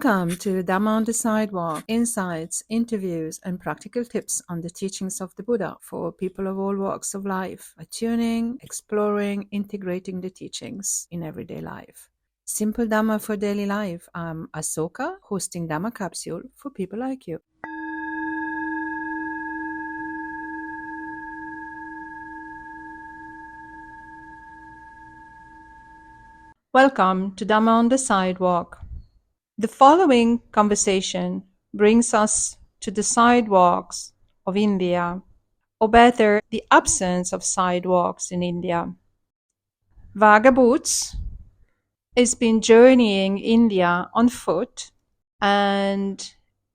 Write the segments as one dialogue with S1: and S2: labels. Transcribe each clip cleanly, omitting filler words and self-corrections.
S1: Welcome to Dhamma on the Sidewalk, insights, interviews, and practical tips on the teachings of the Buddha for people of all walks of life, attuning, exploring, integrating the teachings in everyday life. Simple Dhamma for daily life. I'm Asoka, hosting Dhamma Capsule for people like you. Welcome to Dhamma on the Sidewalk. The following conversation brings us to the sidewalks of India, or better, the absence of sidewalks in India. Vagaboots has been journeying India on foot and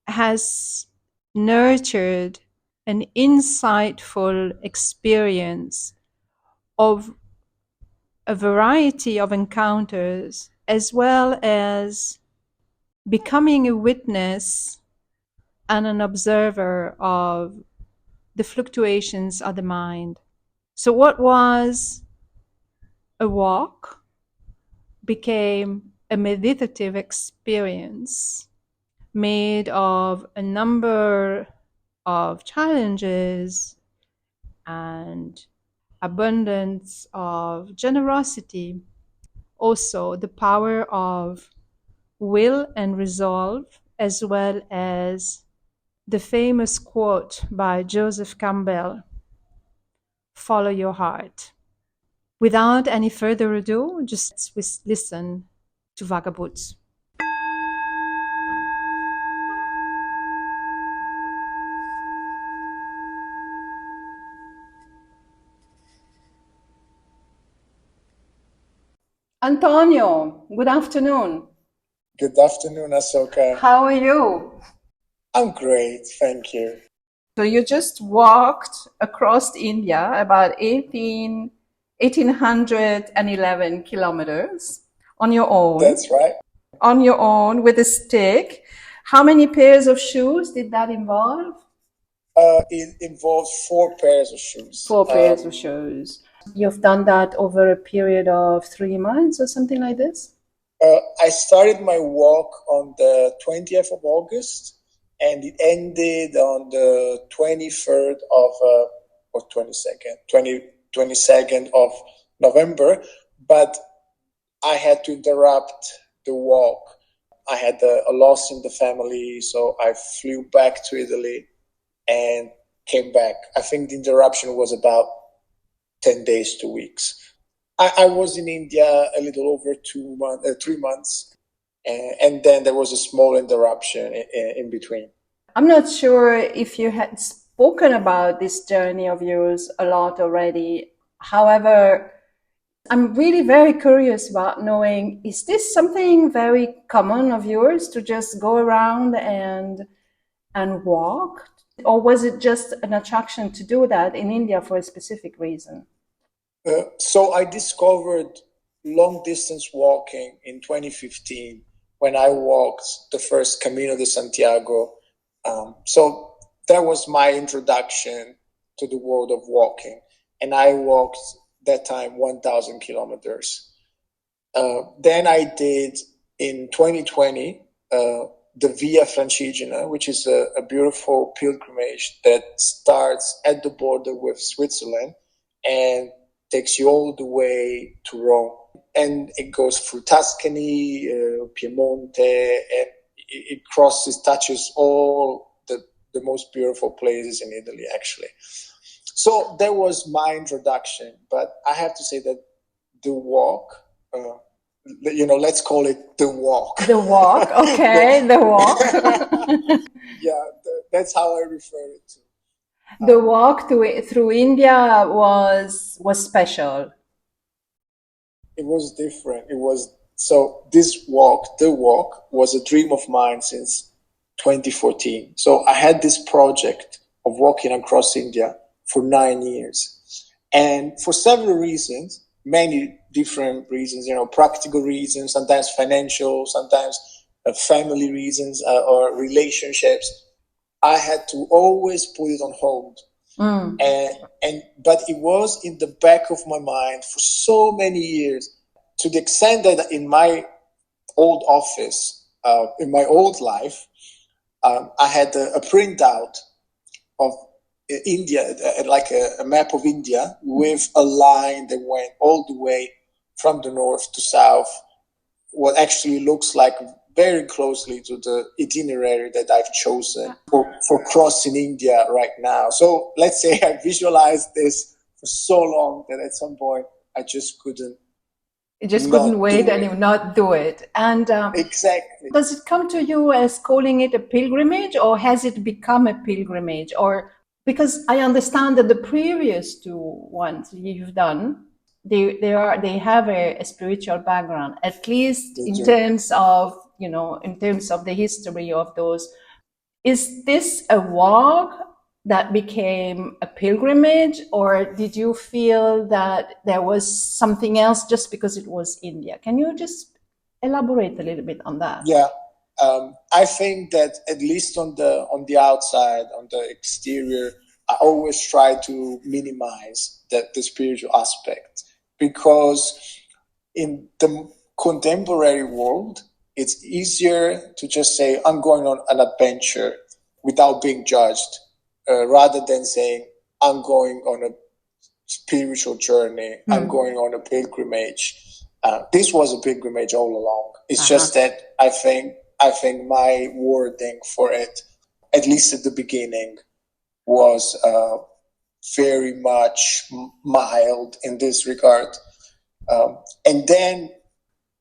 S1: has nurtured an insightful experience of a variety of encounters, as well as becoming a witness and an observer of the fluctuations of the mind. So what was a walk became a meditative experience made of a number of challenges and abundance of generosity, also the power of will and resolve, as well as the famous quote by Joseph Campbell, "Follow your heart." Without any further ado, just listen to Vagaboots. Antonio, good afternoon.
S2: Good afternoon, Asoka.
S1: How are you?
S2: I'm great, thank you.
S1: So you just walked across India about 1,811 kilometers on your own.
S2: That's right.
S1: On your own with a stick. How many pairs of shoes did that involve?
S2: It involved 4 pairs of shoes.
S1: 4 pairs of shoes. You've done that over a period of 3 months or something like this?
S2: I started my walk on the 20th of August, and it ended on the 23rd of, or 22nd of November, but I had to interrupt the walk. I had a loss in the family, so I flew back to Italy and came back. I think the interruption was about 10 days, 2 weeks. I was in India a little over 3 months, and then there was a small interruption in between.
S1: I'm not sure if you had spoken about this journey of yours a lot already. However, I'm really very curious about knowing, is this something very common of yours to just go around and walk? Or was it just an attraction to do that in India for a specific reason?
S2: So I discovered long distance walking in 2015 when I walked the first Camino de Santiago. So that was my introduction to the world of walking. And I walked that time 1,000 kilometers. Then I did in 2020 the Via Francigena, which is a beautiful pilgrimage that starts at the border with Switzerland and takes you all the way to Rome. And it goes through Tuscany, Piemonte, and it touches all the most beautiful places in Italy, actually. So that was my introduction. But I have to say that the walk, let's call it the walk.
S1: The walk, okay, the walk.
S2: Yeah, that's how I refer it to.
S1: The walk through India was special.
S2: It was different. The walk was a dream of mine since 2014. So I had this project of walking across India for 9 years. And for several reasons, many different reasons, practical reasons, sometimes financial, sometimes family reasons or relationships, I had to always put it on hold. But it was in the back of my mind for so many years, to the extent that in my old office, in my old life, I had a printout of India, like a map of India with a line that went all the way from the north to south, what actually looks like very closely to the itinerary that I've chosen for crossing India right now. So let's say I visualized this for so long that at some point I just couldn't.
S1: You just couldn't wait and you not do it. And
S2: exactly.
S1: Does it come to you as calling it a pilgrimage, or has it become a pilgrimage? Or because I understand that the previous two ones you've done, they have a spiritual background, at least in terms of, in terms of the history of those. Is this a walk that became a pilgrimage, or did you feel that there was something else just because it was India? Can you just elaborate a little bit on that?
S2: Yeah. I think that at least on the outside, on the exterior, I always try to minimize the spiritual aspect, because in the contemporary world, it's easier to just say, I'm going on an adventure without being judged, rather than saying, I'm going on a spiritual journey, I'm going on a pilgrimage. This was a pilgrimage all along. It's just that I think my wording for it, at least at the beginning, was very much mild in this regard. And then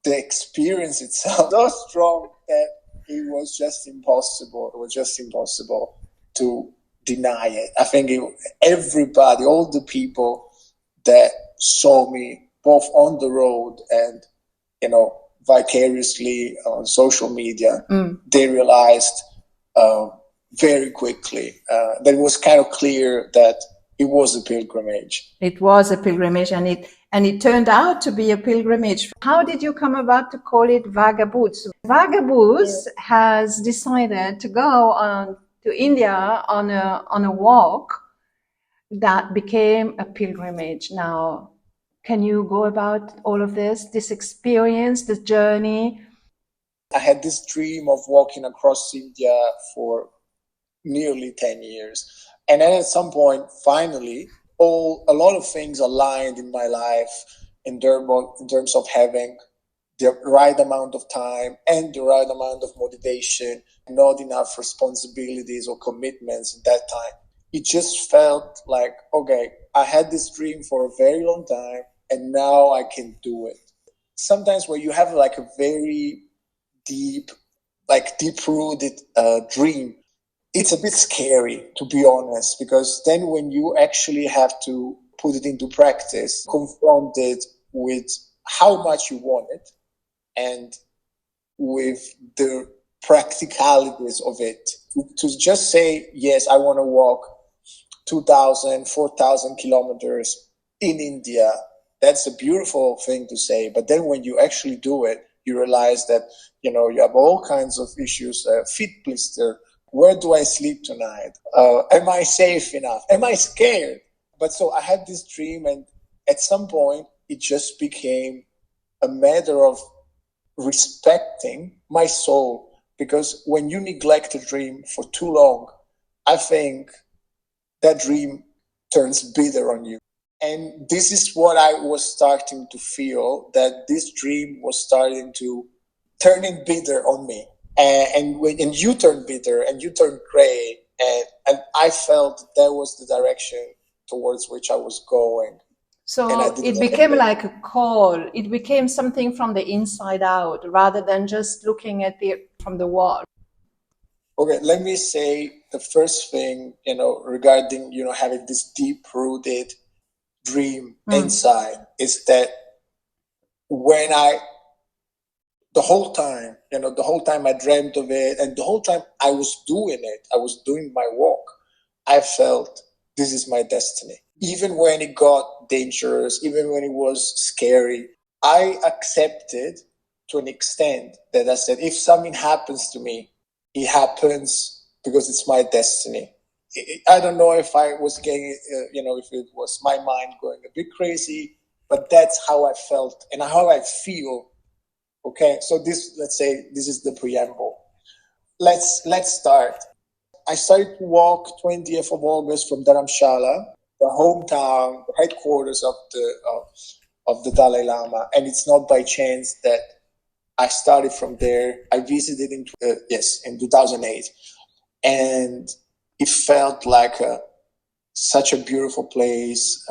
S2: the experience itself so strong that it was just impossible. It was just impossible to deny it. I think everybody, all the people that saw me both on the road and, vicariously on social media, they realized very quickly that it was kind of clear that it was a pilgrimage.
S1: It was a pilgrimage, and it turned out to be a pilgrimage. How did you come about to call it Vagaboots? Vagaboots has decided to go to India on a walk that became a pilgrimage. Now, can you go about all of this experience, this journey?
S2: I had this dream of walking across India for nearly 10 years. And then at some point, finally, a lot of things aligned in my life in terms of having the right amount of time and the right amount of motivation, not enough responsibilities or commitments at that time. It just felt like, okay, I had this dream for a very long time and now I can do it. Sometimes when you have like a very deep-rooted dream, it's a bit scary, to be honest, because then when you actually have to put it into practice, confronted with how much you want it and with the practicalities of it, to just say, yes, I want to walk 2,000, 4,000 kilometers in India, that's a beautiful thing to say. But then when you actually do it, you realize that, you have all kinds of issues, feet blister. Where do I sleep tonight? Am I safe enough? Am I scared? But so I had this dream, and at some point, it just became a matter of respecting my soul. Because when you neglect a dream for too long, I think that dream turns bitter on you. And this is what I was starting to feel, that this dream was starting to turn bitter on me. And you turn bitter and you turn gray, and I felt that was the direction towards which I was going.
S1: So it became like a call. It became something from the inside out, rather than just looking at it from the wall.
S2: Okay, let me say the first thing, regarding, having this deep-rooted dream inside, is that when the whole time I dreamt of it, and the whole time I was doing it, I was doing my walk, I felt this is my destiny. Even when it got dangerous, even when it was scary, I accepted to an extent that I said, if something happens to me, it happens because it's my destiny. I don't know if I was getting, if it was my mind going a bit crazy, but that's how I felt and how I feel Okay, so let's say this is the preamble. Let's start. I started to walk 20th of August from Dharamshala, the hometown, the headquarters of the Dalai Lama, and it's not by chance that I started from there. I visited in 2008, and it felt like such a beautiful place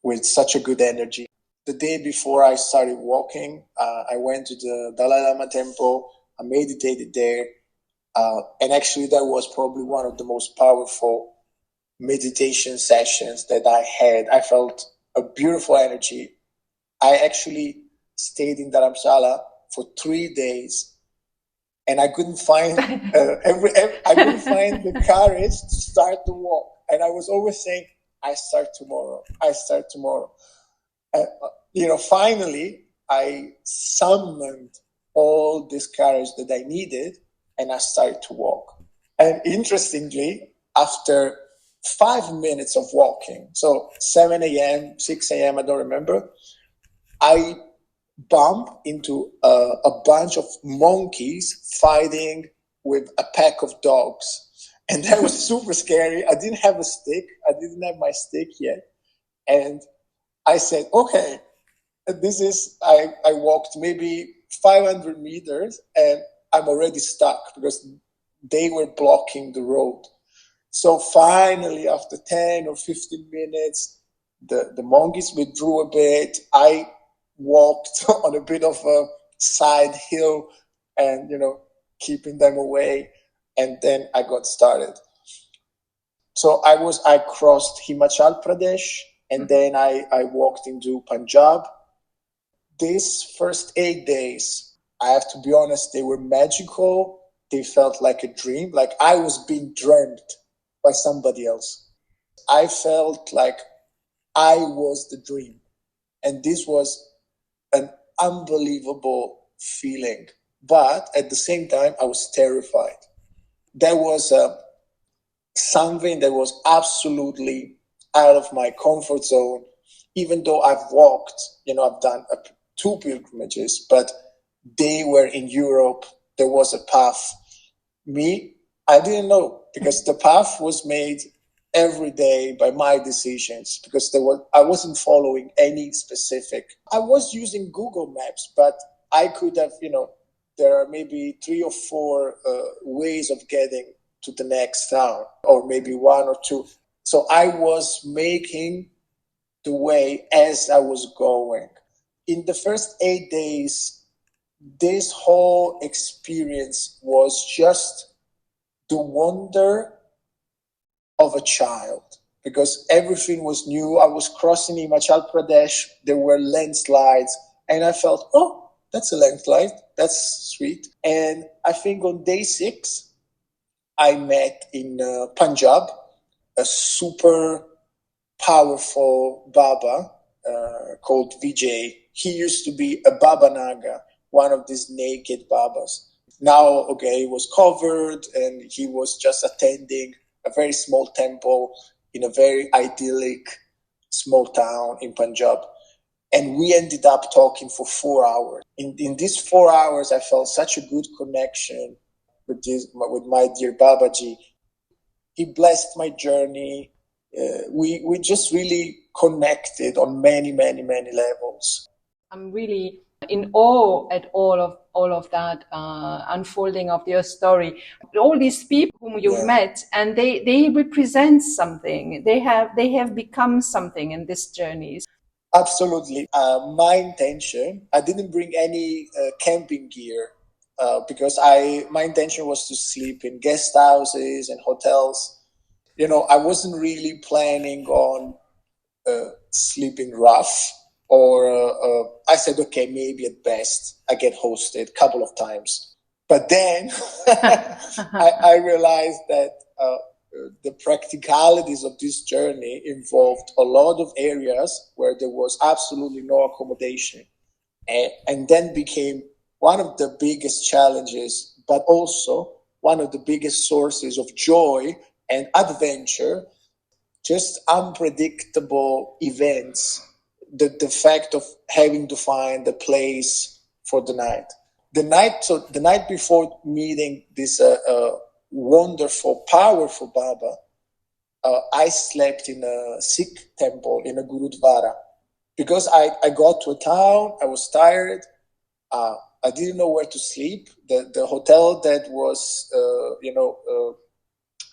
S2: with such a good energy. The day before I started walking, I went to the Dalai Lama temple. I meditated there, and actually that was probably one of the most powerful meditation sessions that I had. I felt a beautiful energy. I actually stayed in Dharamshala for 3 days, and I couldn't find I couldn't find the courage to start the walk. And I was always saying, "I start tomorrow. I start tomorrow." Finally, I summoned all this courage that I needed, and I started to walk. And interestingly, after 5 minutes of walking, so 7 a.m., 6 a.m., I don't remember, I bumped into a bunch of monkeys fighting with a pack of dogs. And that was super scary. I didn't have a stick. I didn't have my stick yet. And I said, okay, I walked maybe 500 meters and I'm already stuck because they were blocking the road. So finally, after 10 or 15 minutes, the monkeys withdrew a bit. I walked on a bit of a side hill and, keeping them away. And then I got started. So I crossed Himachal Pradesh, and then I walked into Punjab. These first 8 days, I have to be honest, they were magical. They felt like a dream, like I was being dreamt by somebody else. I felt like I was the dream. And this was an unbelievable feeling. But at the same time, I was terrified. There was something that was absolutely out of my comfort zone, even though I've walked, I've done 2 pilgrimages, but they were in Europe. There was a path. Me, I didn't know, because the path was made every day by my decisions, because I wasn't following any specific. I was using Google Maps, but I could have, there are maybe 3 or 4 ways of getting to the next town, or maybe 1 or 2. So I was making the way as I was going. In the first 8 days, this whole experience was just the wonder of a child, because everything was new. I was crossing Himachal Pradesh. There were landslides, and I felt, oh, that's a landslide. That's sweet. And I think on day 6, I met in Punjab a super powerful Baba called Vijay. He used to be a Baba Naga, one of these naked Babas. Now, okay, he was covered and he was just attending a very small temple in a very idyllic small town in Punjab. And we ended up talking for 4 hours. In these 4 hours, I felt such a good connection with my dear Babaji. He blessed my journey. We just really connected on many, many, many levels.
S1: I'm really in awe at all of that unfolding of your story. All these people whom you've met, and they represent something. They have become something in this journey.
S2: Absolutely. My intention, I didn't bring any camping gear because my intention was to sleep in guest houses and hotels. I wasn't really planning on sleeping rough, or I said, okay, maybe at best I get hosted a couple of times. But then I realized that the practicalities of this journey involved a lot of areas where there was absolutely no accommodation, and then became one of the biggest challenges, but also one of the biggest sources of joy and adventure. Just unpredictable events, the fact of having to find a place for the night. The night before meeting this wonderful, powerful Baba, I slept in a Sikh temple in a Gurudwara because I got to a town. I was tired. I didn't know where to sleep. The hotel that was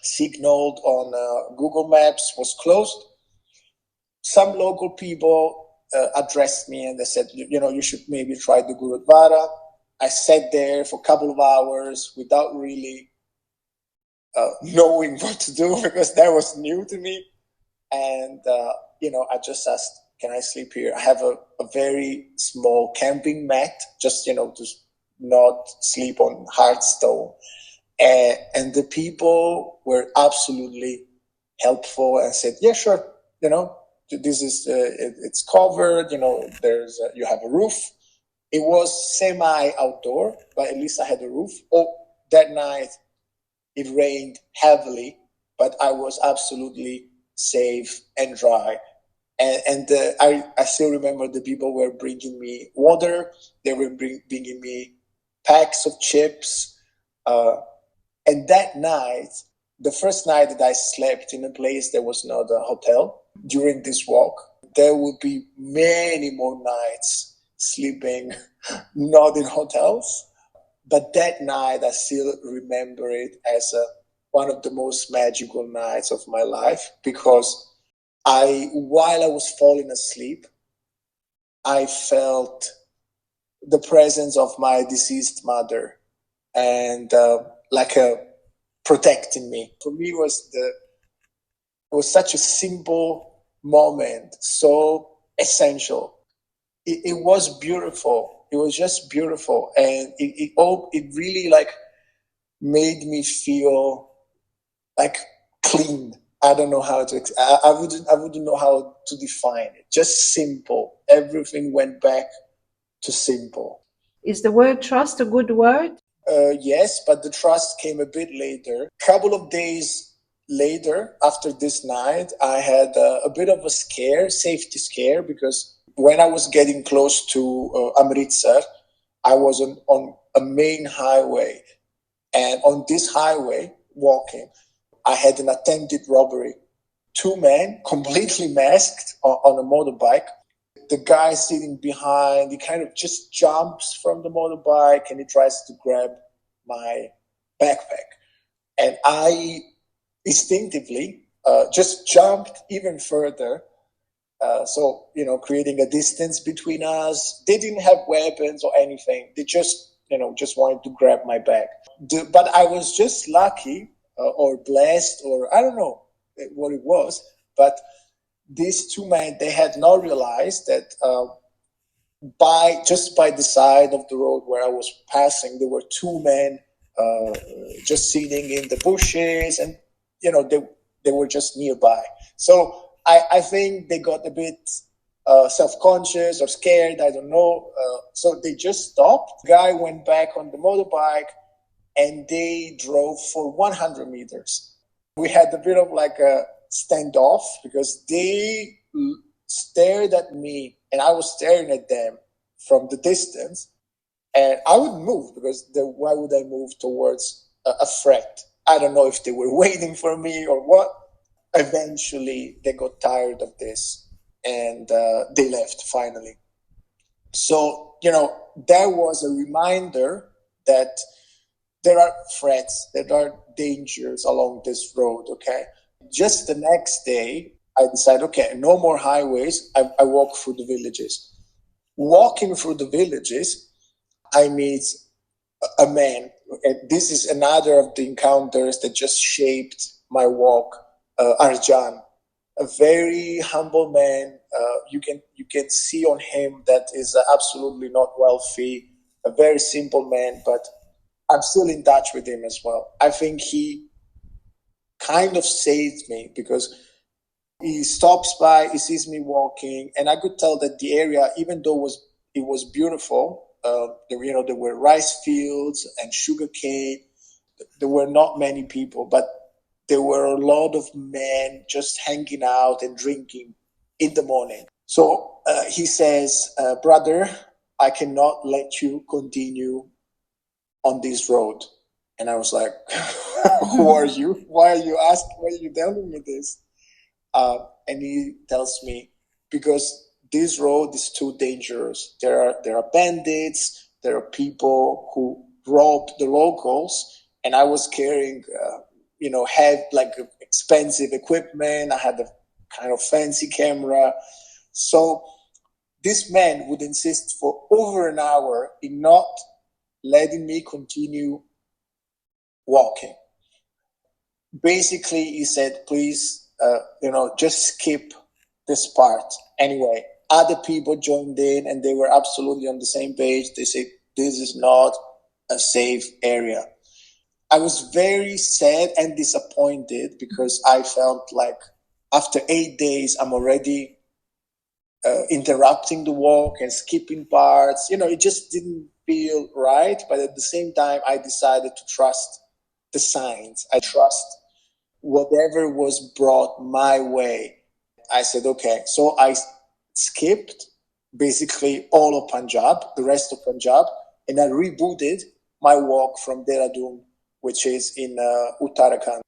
S2: signaled on Google Maps was closed. Some local people addressed me and they said, you should maybe try the Gurudwara. I sat there for a couple of hours without really knowing what to do because that was new to me. And, I just asked, can I sleep here? I have a very small camping mat, just, to not sleep on hard stone. And the people were absolutely helpful and said, yeah, sure, this is, it's covered, you have a roof. It was semi-outdoor, but at least I had a roof. Oh, that night it rained heavily, but I was absolutely safe and dry. And I still remember the people were bringing me water. They were bringing me packs of chips. And that night, the first night that I slept in a place that was not a hotel during this walk, there would be many more nights sleeping not in hotels. But that night, I still remember it as one of the most magical nights of my life because while I was falling asleep, I felt the presence of my deceased mother and protecting me. For me, it was such a simple moment, so essential. It was beautiful. It was just beautiful, and it really made me feel clean. I don't know how to. I wouldn't know how to define it. Just simple. Everything went back to simple.
S1: Is the word trust a good word?
S2: Yes, but the trust came a bit later. A couple of days later, after this night, I had a bit of a safety scare, because when I was getting close to Amritsar, I was on a main highway. And on this highway, walking, I had an attempted robbery. Two men, completely masked, on a motorbike. The guy sitting behind, he kind of just jumps from the motorbike and he tries to grab my backpack. And I instinctively just jumped even further. Creating a distance between us. They didn't have weapons or anything. They just wanted to grab my bag. But I was just lucky or blessed, or I don't know what it was. But these two men, they had not realized that by the side of the road where I was passing, there were two men just sitting in the bushes, and they were just nearby. So I think they got a bit self-conscious or scared, I don't know. So they just stopped. The guy went back on the motorbike and they drove for 100 meters. We had a bit of a standoff because they stared at me and I was staring at them from the distance. And I wouldn't move because why would I move towards a threat? I don't know if they were waiting for me or what. Eventually, they got tired of this and they left finally. So, there was a reminder that there are threats, there are dangers along this road, okay? Just the next day, I decided, okay, no more highways. I walk through the villages. Walking through the villages, I meet a man. And this is another of the encounters that just shaped my walk. Arjan, a very humble man. You can see on him that is absolutely not wealthy, a very simple man, but I'm still in touch with him as well. I think he kind of saved me because he stops by, he sees me walking, and I could tell that the area, even though it was beautiful, there were rice fields and sugarcane. There were not many people, but there were a lot of men just hanging out and drinking in the morning. So he says, brother, I cannot let you continue on this road. And I was like, who are you? Why are you asking? Why are you telling me this? And he tells me, because this road is too dangerous. There are bandits. There are people who rob the locals. And I was carrying, had like expensive equipment. I had a kind of fancy camera. So this man would insist for over an hour in not letting me continue walking. Basically, he said, please, just skip this part. Anyway, other people joined in and they were absolutely on the same page. They said, this is not a safe area. I was very sad and disappointed because I felt like after 8 days, I'm already interrupting the walk and skipping parts. It just didn't feel right. But at the same time, I decided to trust the signs. I trust whatever was brought my way. I said, okay. So I skipped basically all of Punjab, the rest of Punjab, and I rebooted my walk from Dehradun, which is in Uttarakhand,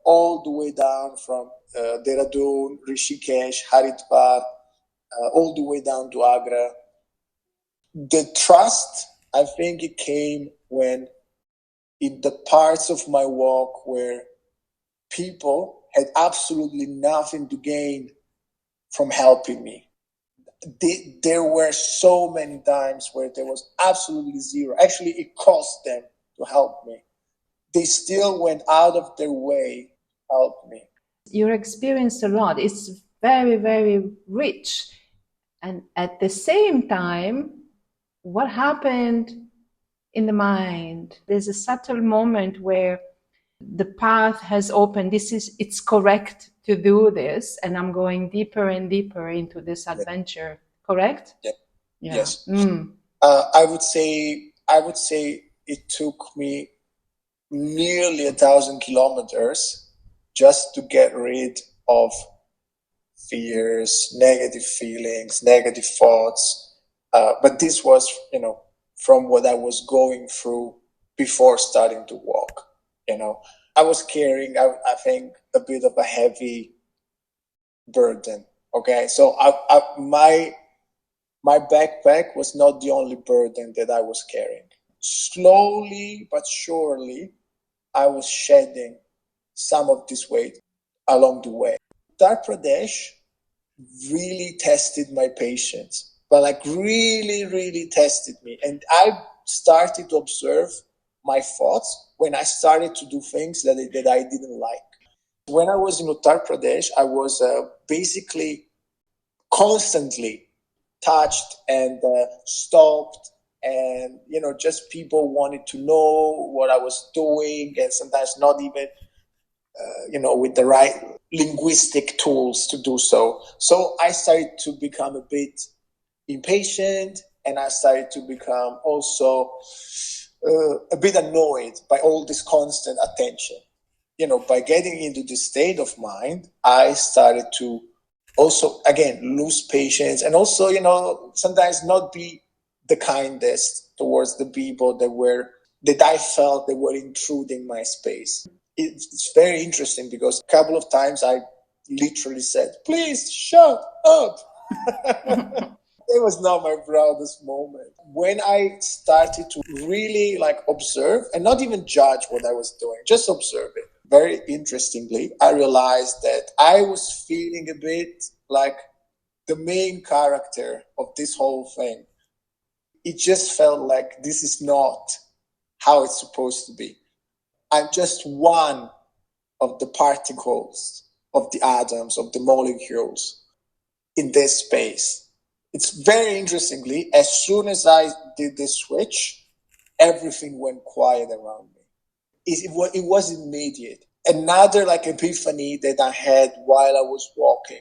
S2: all the way down from Dehradun, Rishikesh, Haridwar, all the way down to Agra. The trust, I think it came when in the parts of my walk where people had absolutely nothing to gain from helping me. There were so many times where there was absolutely zero. Actually, it cost them to help me. They still went out of their way to help me.
S1: You experienced a lot. It's very, very rich. And at the same time, what happened in the mind? There's a subtle moment where the path has opened. It's correct to do this, and I'm going deeper and deeper into this adventure. Correct?
S2: Yeah.
S1: Yeah.
S2: Yes. I would say it took me nearly 1,000 kilometers just to get rid of fears, negative feelings, negative thoughts. But this was, from what I was going through before starting to walk. I was carrying, I think, a bit of a heavy burden. Okay, so my backpack was not the only burden that I was carrying. Slowly but surely, I was shedding some of this weight along the way. Uttar Pradesh really tested my patience, but like really, really tested me. And I started to observe my thoughts when I started to do things that I didn't like. When I was in Uttar Pradesh, I was basically constantly touched and stopped, and just people wanted to know what I was doing, and sometimes not even with the right linguistic tools to do so. So I started to become a bit impatient, and I started to become also a bit annoyed by all this constant attention. By getting into this state of mind, I started to also, again, lose patience, and also, sometimes not be the kindest towards the people that I felt they were intruding my space. It's very interesting because a couple of times I literally said, please shut up. It was not my proudest moment. When I started to really observe and not even judge what I was doing, just observe it. Very interestingly, I realized that I was feeling a bit like the main character of this whole thing. It just felt like this is not how it's supposed to be. I'm just one of the particles, of the atoms, of the molecules in this space. It's very interestingly, as soon as I did this switch, everything went quiet around me. It was immediate. Another epiphany that I had while I was walking.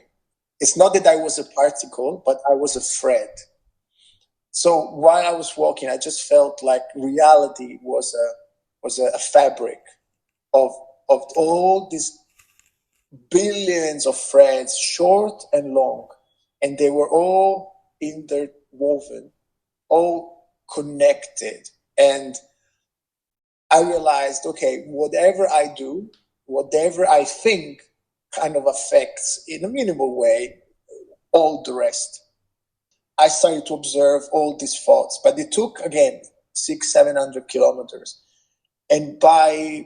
S2: It's not that I was a particle, but I was a thread. So while I was walking, I just felt like reality was a fabric of all these billions of threads, short and long, and they were all interwoven all connected. And I realized, okay, whatever I do, whatever I think kind of affects in a minimal way all the rest. I started to observe all these thoughts, but it took, again, 600-700 kilometers. And by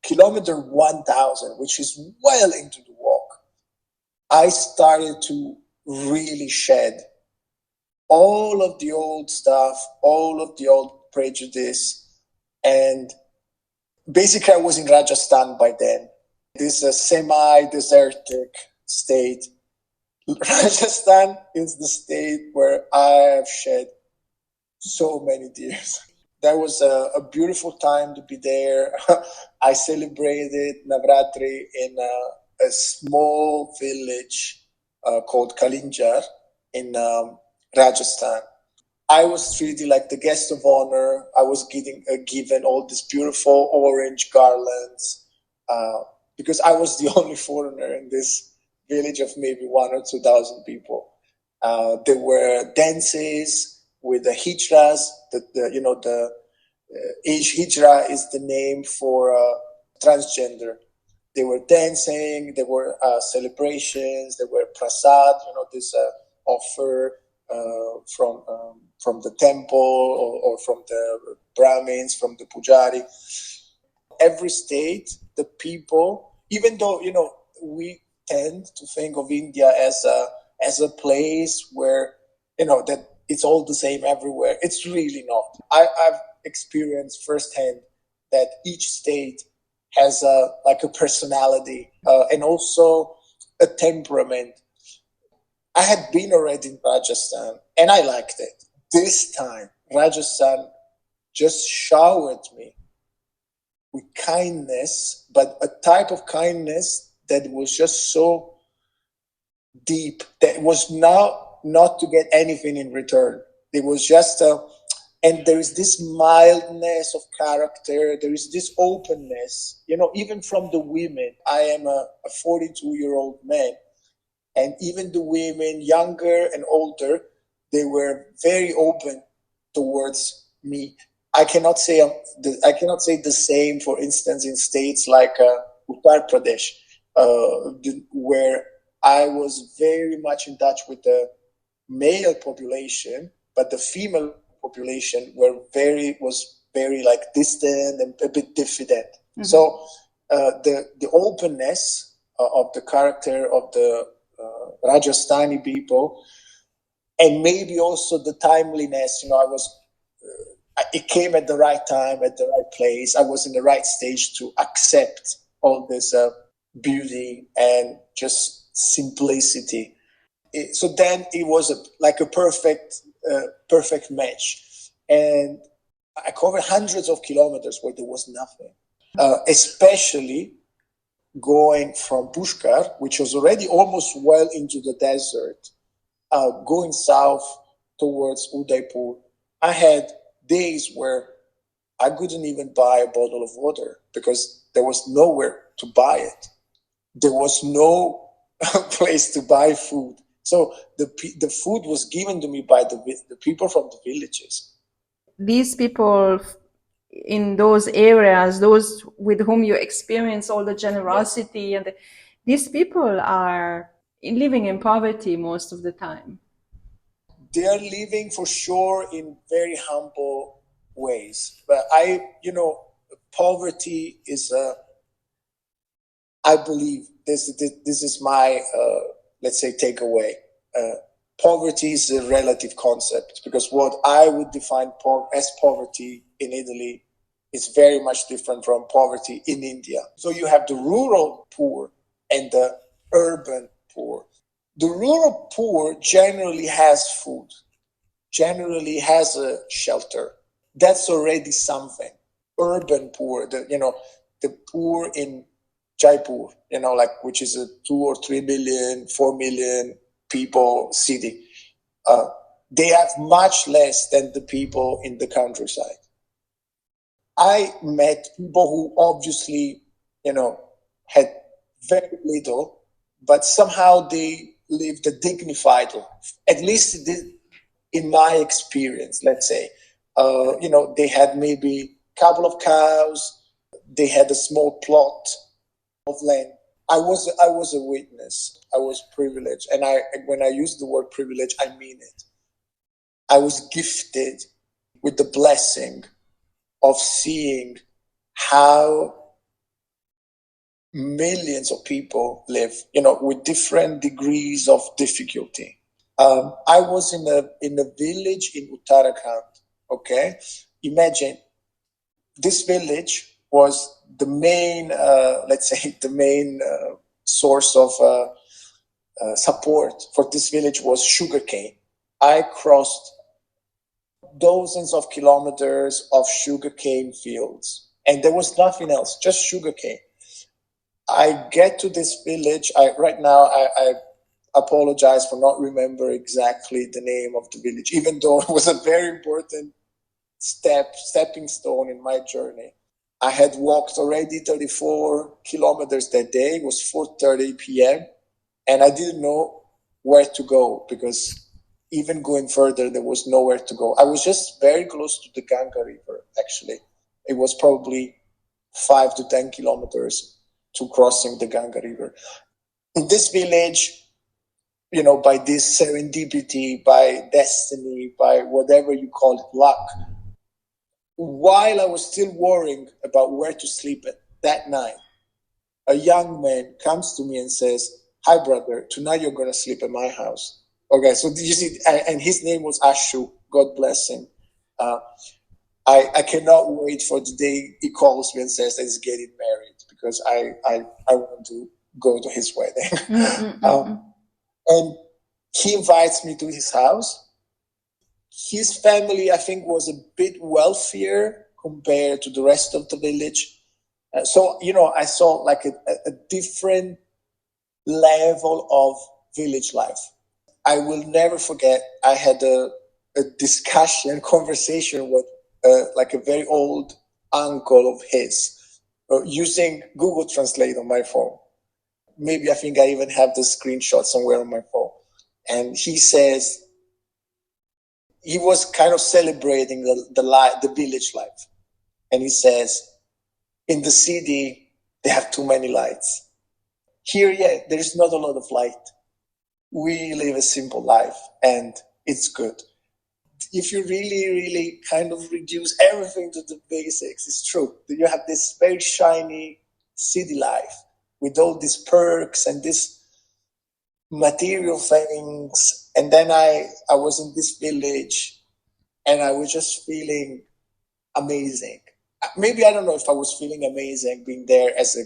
S2: kilometer 1000, which is well into the walk, I started to really shed all of the old stuff, all of the old prejudice. And basically, I was in Rajasthan by then. This is a semi-desertic state. Rajasthan is the state where I have shed so many tears. That was a beautiful time to be there. I celebrated Navratri in a small village called Kalinjar in Rajasthan. I was treated like the guest of honor. I was given all these beautiful orange garlands because I was the only foreigner in this village of maybe 1,000 or 2,000 people. There were dances with the hijras. The age hijra is the name for transgender. They were dancing. There were celebrations. There were prasad. This offer from the temple or from the Brahmins, from the pujari. Every state, the people, even though we tend to think of India as a place where that it's all the same everywhere. It's really not. I've experienced firsthand that each state has a personality and also a temperament. I had been already in Rajasthan and I liked it. This time, Rajasthan just showered me with kindness, but a type of kindness that was just so deep that was not to get anything in return. It was just and there is this mildness of character. There is this openness, even from the women. I am a 42-year-old man. And even the women, younger and older, they were very open towards me. I cannot say the same, for instance, in states like Uttar Pradesh, where I was very much in touch with the male population, but the female population was very distant and a bit diffident. Mm-hmm. So the openness of the character of the Rajasthani people, and maybe also the timeliness. It came at the right time, at the right place. I was in the right stage to accept all this beauty and just simplicity. So then it was a perfect match, and I covered hundreds of kilometers where there was nothing, especially going from Pushkar, which was already almost well into the desert, going south towards Udaipur. I had days where I couldn't even buy a bottle of water because there was nowhere to buy it. There was no place to buy food. So the food was given to me by the people from the villages.
S1: These people in those areas, those with whom you experience all the generosity, yes. And these people are living in poverty most of the time.
S2: They are living for sure in very humble ways. But poverty is I believe this is my let's say takeaway. Poverty is a relative concept because what I would define as poverty in Italy is very much different from poverty in India. So you have the rural poor and the urban poor. The rural poor generally has food, generally has a shelter. That's already something. Urban poor, the poor in Jaipur, which is a 2 or 3 million, 4 million people city. They have much less than the people in the countryside. I met people who obviously, had very little, but somehow they lived a dignified life. At least in my experience, let's say. They had maybe a couple of cows, they had a small plot of land. I was a witness. I was privileged, and when I use the word privilege, I mean it. I was gifted with the blessing of seeing how millions of people live, with different degrees of difficulty. I was in a village in Uttarakhand. Okay, imagine this village was the main, let's say, the main source of support for this village was sugarcane. I crossed dozens of kilometers of sugarcane fields, and there was nothing else, just sugarcane. I get to this village. Right now, I apologize for not remember exactly the name of the village, even though it was a very important stepping stone in my journey. I had walked already 34 kilometers that day. It was 4:30 p.m. and I didn't know where to go because even going further, there was nowhere to go. I was just very close to the Ganga River, actually. It was probably 5 to 10 kilometers to crossing the Ganga River. In this village, by this serendipity, by destiny, by whatever you call it, luck, while I was still worrying about where to sleep that night, a young man comes to me and says, "Hi, brother, tonight you're going to sleep at my house." Okay, so you see, and his name was Ashu, God bless him. I cannot wait for the day he calls me and says that he's getting married because I want to go to his wedding. And he invites me to his house. His family, I think, was a bit wealthier compared to the rest of the village. So, I saw like a different level of village life. I will never forget, I had a conversation with like a very old uncle of his using Google Translate on my phone. Maybe I think I even have the screenshot somewhere on my phone. And he says, he was kind of celebrating the village life. And he says, in the city, they have too many lights. Here, there is not a lot of light. We live a simple life and it's good. If you really, really kind of reduce everything to the basics, it's true. You have this very shiny city life with all these perks and these material things. And then I was in this village and I was just feeling amazing. Maybe I don't know if I was feeling amazing being there as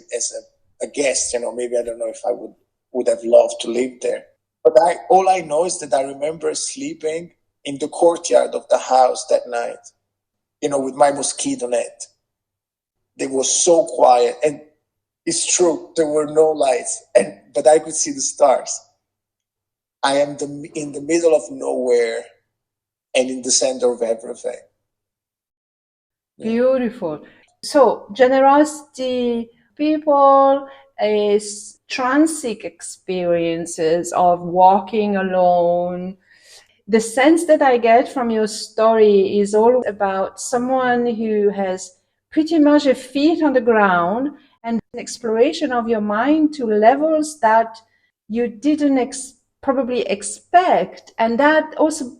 S2: a guest. Maybe I don't know if I would have loved to live there. But all I know is that I remember sleeping in the courtyard of the house that night, with my mosquito net. It was so quiet, and it's true, there were no lights, but I could see the stars. I am in the middle of nowhere and in the center of everything.
S1: Beautiful. So generosity, people is transic experiences of walking alone. The sense that I get from your story is all about someone who has pretty much a feet on the ground and an exploration of your mind to levels that you didn't probably expect. And that also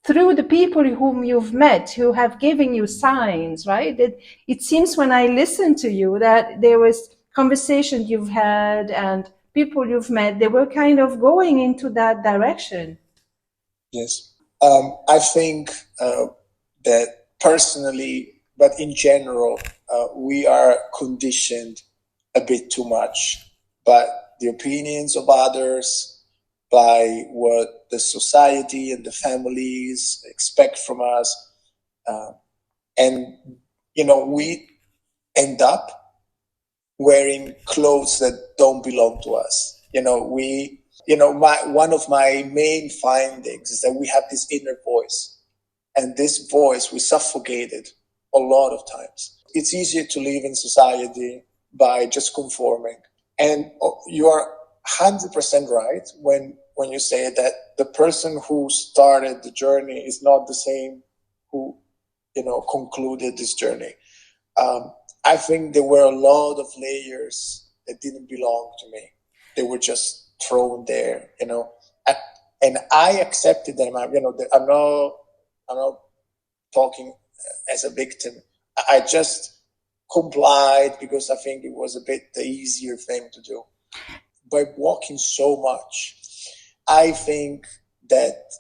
S1: through the people whom you've met, who have given you signs, right? It seems when I listen to you that there was conversations you've had and people you've met, they were kind of going into that direction.
S2: Yes. I think that personally, but in general, we are conditioned a bit too much by the opinions of others, by what the society and the families expect from us. And, we end up wearing clothes that don't belong to us. One of my main findings is that we have this inner voice, and this voice we suffocated a lot of times. It's easier to live in society by just conforming. And you are 100% right when when you say that the person who started the journey is not the same who, concluded this journey. I think there were a lot of layers that didn't belong to me. They were just thrown there, and I accepted them. I'm not talking as a victim. I just complied because I think it was a bit the easier thing to do. By walking so much, I think that,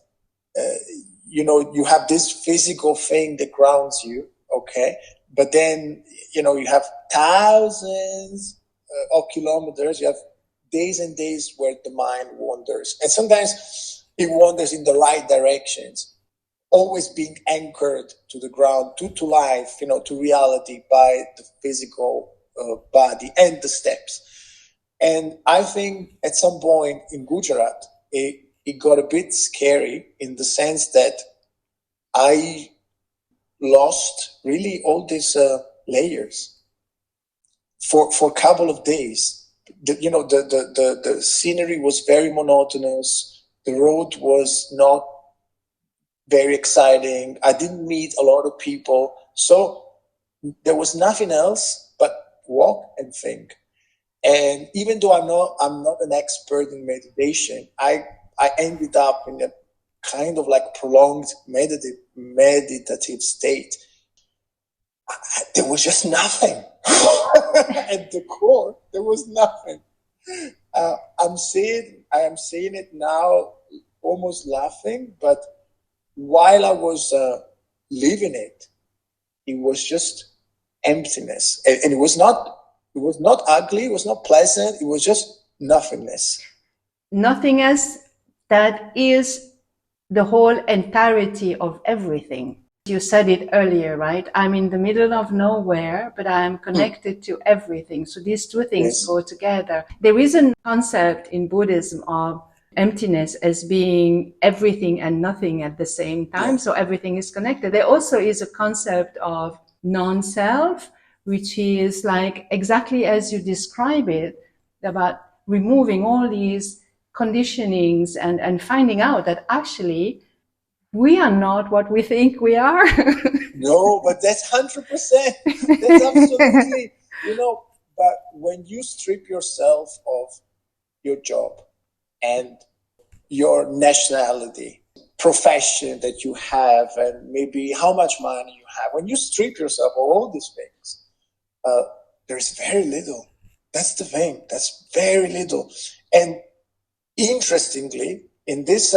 S2: you have this physical thing that grounds you, okay? But then, you have thousands of kilometers, you have days and days where the mind wanders. And sometimes it wanders in the right directions, always being anchored to the ground, to life, to reality by the physical body and the steps. And I think at some point in Gujarat, it got a bit scary in the sense that I lost really all these layers for a couple of days. The scenery was very monotonous. The road was not very exciting. I didn't meet a lot of people. So there was nothing else but walk and think. And even though I'm not an expert in meditation, I ended up in a kind of like prolonged meditative state. There was just nothing. At the core, there was nothing. I am saying it now almost laughing, but while I was living it, it was just emptiness. And it was not ugly, it was not pleasant, it was just nothingness.
S1: Nothingness that is the whole entirety of everything. You said it earlier, right? I'm in the middle of nowhere, but I am connected to everything. So these two things go together. There is a concept in Buddhism of emptiness as being everything and nothing at the same time. So everything is connected. There also is a concept of non-self, which is like exactly as you describe it, about removing all these conditionings and finding out that actually we are not what we think we are.
S2: No, but that's 100%. That's absolutely, but when you strip yourself of your job and your nationality, profession that you have, and maybe how much money you have, when you strip yourself of all these things, there's very little. That's the thing. That's very little. And interestingly, in this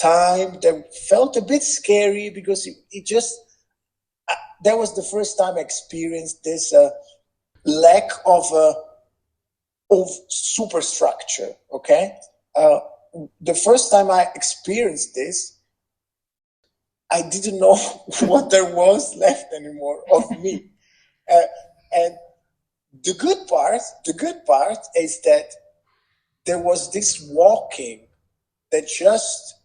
S2: time that felt a bit scary because it just, that was the first time I experienced this lack of superstructure, okay? The first time I experienced this, I didn't know what there was left anymore of me. And the good part is that there was this walking that just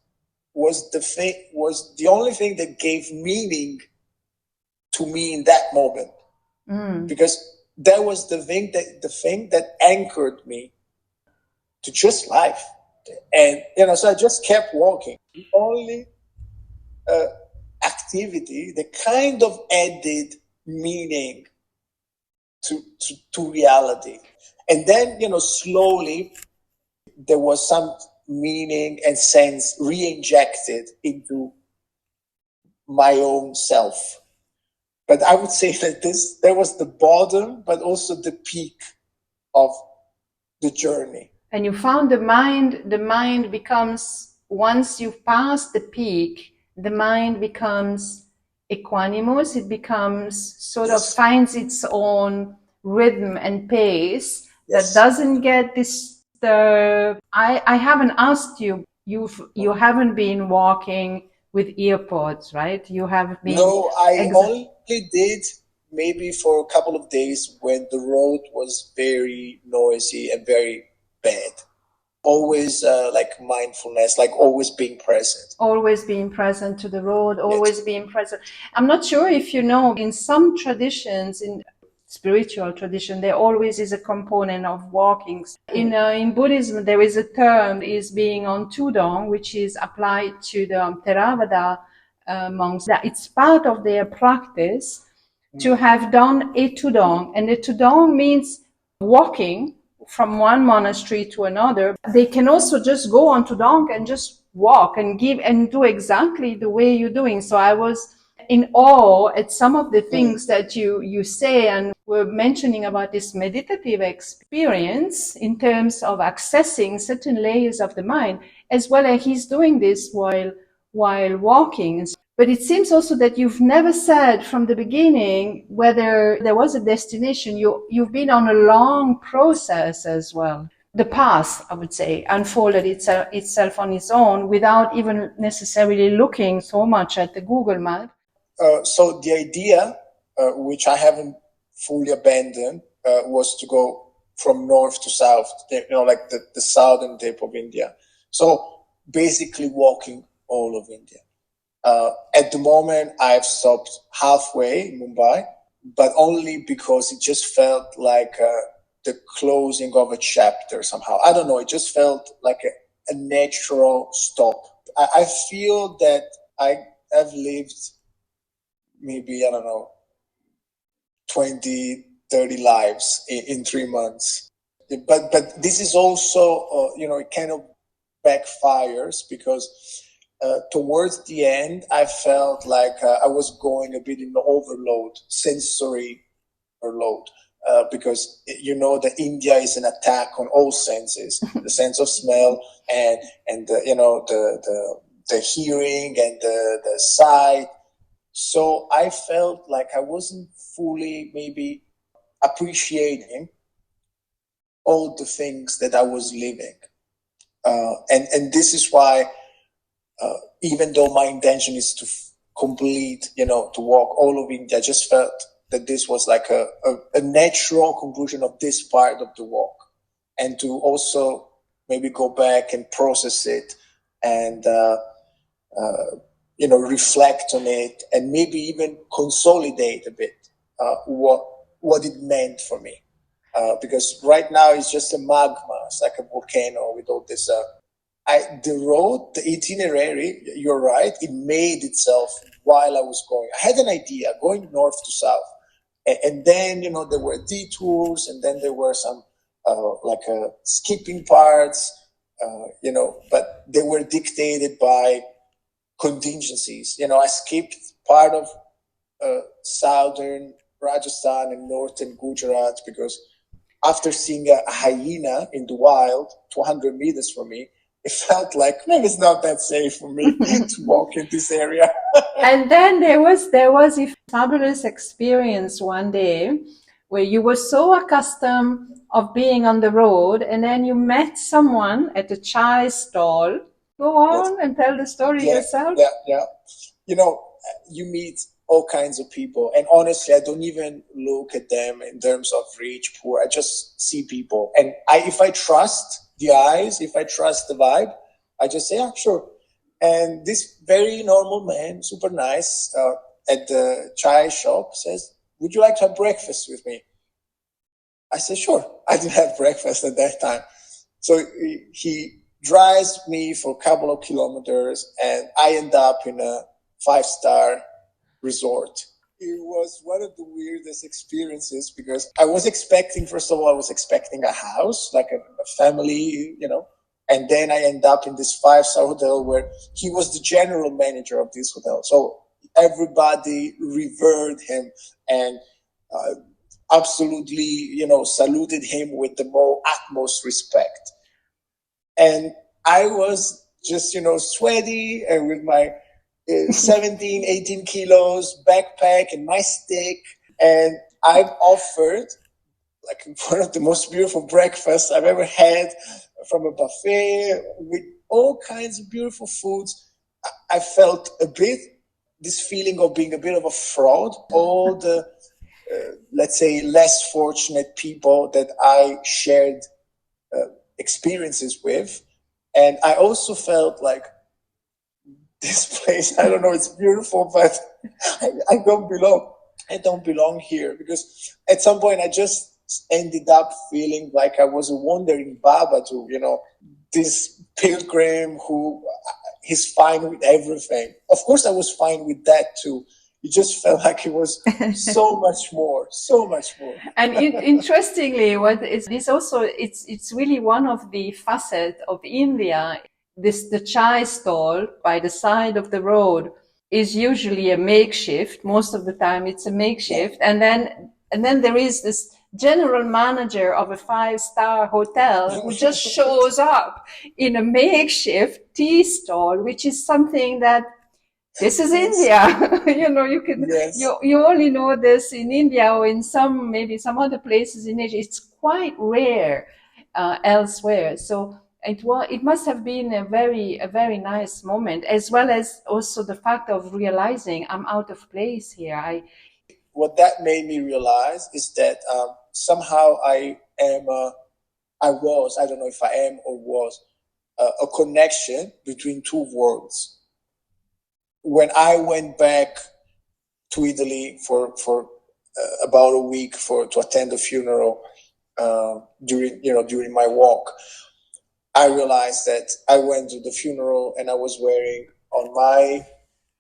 S2: was the only thing that gave meaning to me in that moment. Because that was the thing that anchored me to just life. And, so I just kept walking. The only activity that kind of added meaning to reality. And then, slowly there was some meaning and sense re-injected into my own self. But I would say that that was the bottom, but also the peak of the journey.
S1: And you found the mind becomes, once you pass the peak, the mind becomes equanimous. It becomes sort of finds its own rhythm and pace that doesn't get disturbed. I haven't asked you, you haven't been walking with earpods, right? You have been...
S2: No, I only did maybe for a couple of days when the road was very noisy and very bad. Always like mindfulness, like always being present.
S1: Always being present to the road, always being present. I'm not sure if you know, in some traditions, spiritual tradition, there always is a component of walking. In Buddhism, there is a term is being on Tudong, which is applied to the Theravada monks. That it's part of their practice to have done a Tudong, and a Tudong means walking from one monastery to another. They can also just go on Tudong and just walk and give and do exactly the way you're doing. So I was in awe at some of the things that you say, and we're mentioning about this meditative experience in terms of accessing certain layers of the mind, as well as he's doing this while walking. But it seems also that you've never said from the beginning whether there was a destination. You've been on a long process as well. The path, I would say, unfolded itself on its own without even necessarily looking so much at the Google map.
S2: So the idea, which I haven't fully abandoned, was to go from north to south, like the southern tip of India. So basically walking all of India. At the moment, I've stopped halfway in Mumbai, but only because it just felt like the closing of a chapter somehow. I don't know. It just felt like a natural stop. I feel that I have lived maybe, 20, 30 lives in 3 months. But this is also, it kind of backfires because towards the end, I felt like I was going a bit in overload, sensory overload, because that India is an attack on all senses, the sense of smell and the hearing and the sight. So I felt like I wasn't fully maybe appreciating all the things that I was living. And this is why, even though my intention is to complete, to walk all of India, I just felt that this was like a natural conclusion of this part of the walk, and to also maybe go back and process it and, reflect on it, and maybe even consolidate a bit what it meant for me. Because right now it's just a magma, it's like a volcano with all this. The road, the itinerary, you're right, it made itself while I was going. I had an idea going north to south. And then, there were detours, and then there were some skipping parts, but they were dictated by contingencies. I skipped part of southern Rajasthan and northern Gujarat because after seeing a hyena in the wild 200 meters from me, it felt like maybe it's not that safe for me to walk in this area.
S1: And then there was a fabulous experience one day where you were so accustomed of being on the road, and then you met someone at a chai stall. Go on and tell the story yourself.
S2: Yeah. You meet all kinds of people, and honestly, I don't even look at them in terms of rich, poor. I just see people, and if I trust the eyes, if I trust the vibe, I just say, yeah, sure. And this very normal man, super nice, at the chai shop says, would you like to have breakfast with me? I said, sure. I didn't have breakfast at that time. So he drives me for a couple of kilometers, and I end up in a 5-star resort. It was one of the weirdest experiences because I was expecting, first of all, a house, like a family, and then I end up in this 5-star hotel where he was the general manager of this hotel. So everybody revered him and absolutely, saluted him with the utmost respect. And I was just, sweaty and with my 17, 18 kilos, backpack and my stick. And I've offered like one of the most beautiful breakfasts I've ever had from a buffet with all kinds of beautiful foods. I felt this feeling of being a bit of a fraud. All the, let's say, less fortunate people that I shared experiences with. And I also felt like this place, I don't know, it's beautiful, but I don't belong. I don't belong here, because at some point I just ended up feeling like I was a wandering Baba to, this pilgrim who he's fine with everything. Of course, I was fine with that too. It just felt like it was so much more, so much more.
S1: And interestingly, what is this also? It's really one of the facets of India. The chai stall by the side of the road is usually a makeshift. Most of the time, it's a makeshift, and then there is this general manager of a 5-star hotel who just shows up in a makeshift tea stall, which is something that this is India. You can, you only know this in India or in maybe some other places in Asia. It's quite rare elsewhere. So it must have been a very nice moment, as well as also the fact of realizing I'm out of place here.
S2: What that made me realize is that somehow I don't know if I am or was, a connection between two worlds. When I went back to Italy for about a week to attend a funeral during my walk, I realized that I went to the funeral and I was wearing on my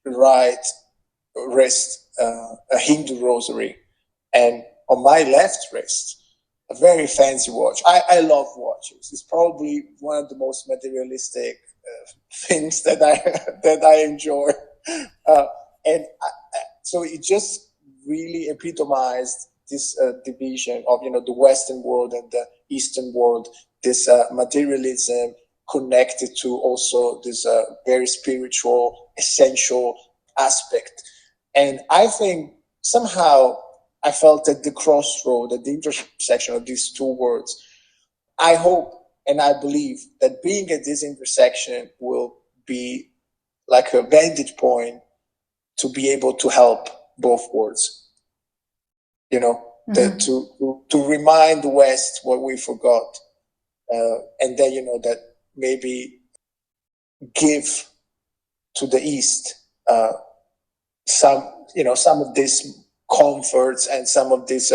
S2: right wrist a Hindu rosary, and on my left wrist a very fancy watch. I love watches. It's probably one of the most materialistic things that I enjoy, so it just really epitomized this division of the Western world and the Eastern world. This materialism connected to also this very spiritual, essential aspect. And I think somehow I felt at the crossroad, at the intersection of these two worlds. I hope and I believe that being at this intersection will be like a vantage point to be able to help both worlds. To remind the West what we forgot, and then that maybe give to the East some of these comforts and some of these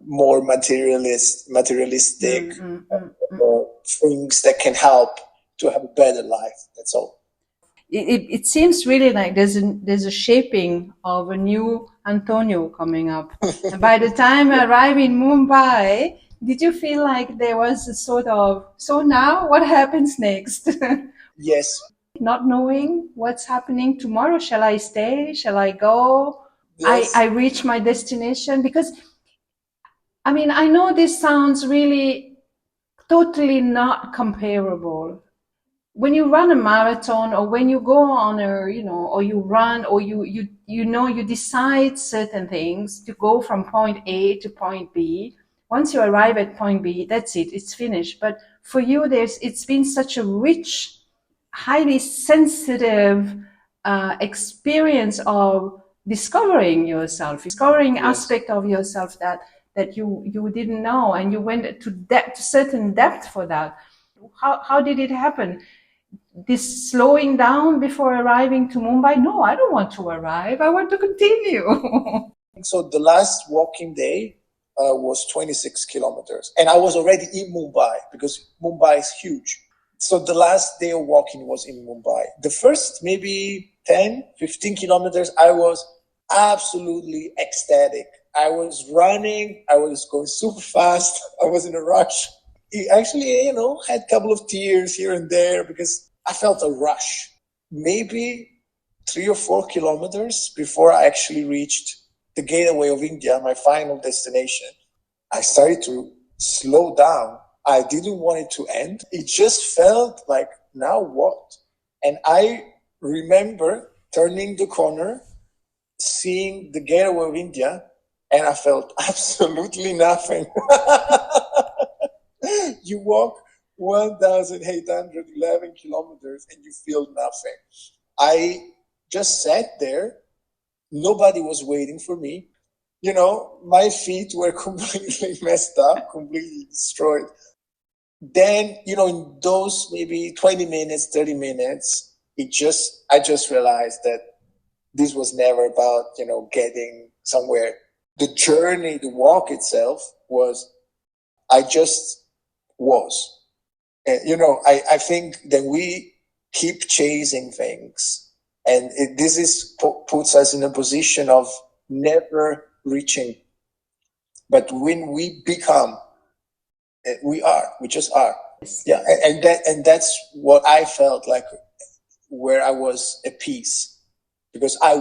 S2: more materialistic things that can help to have a better life. That's all.
S1: It seems really like there's a shaping of a new Antonio coming up. And by the time I arrive in Mumbai, did you feel like there was a sort of, so now what happens next?
S2: Yes.
S1: Not knowing what's happening tomorrow. Shall I stay? Shall I go? Yes. I reach my destination, because I know this sounds really totally not comparable. When you run a marathon, or when you go on or you run, or you decide certain things to go from point A to point B. Once you arrive at point B, that's it, it's finished. But for you, it's been such a rich, highly sensitive experience of discovering yourself, discovering aspect of yourself that you didn't know, and you went to certain depth for that. How did it happen? This slowing down before arriving to Mumbai? No, I don't want to arrive. I want to continue.
S2: So the last walking day was 26 kilometers. And I was already in Mumbai, because Mumbai is huge. So the last day of walking was in Mumbai. The first maybe 10, 15 kilometers, I was absolutely ecstatic. I was running. I was going super fast. I was in a rush. Actually, had a couple of tears here and there, because I felt a rush. Maybe 3 or 4 kilometers before I actually reached the gateway of India, my final destination, I started to slow down. I didn't want it to end. It just felt like, now what? And I remember turning the corner, seeing the gateway of India, and I felt absolutely nothing. You walk 1,811 kilometers and you feel nothing. I just sat there. Nobody was waiting for me. My feet were completely messed up, completely destroyed. Then, in those maybe 20 minutes, 30 minutes, I just realized that This was never about, getting somewhere. The journey, the walk itself was, I just was. And, I think that we keep chasing things, and this is puts us in a position of never reaching. But when we become, we just are. Yeah, and that's what I felt like, where I was at peace, because I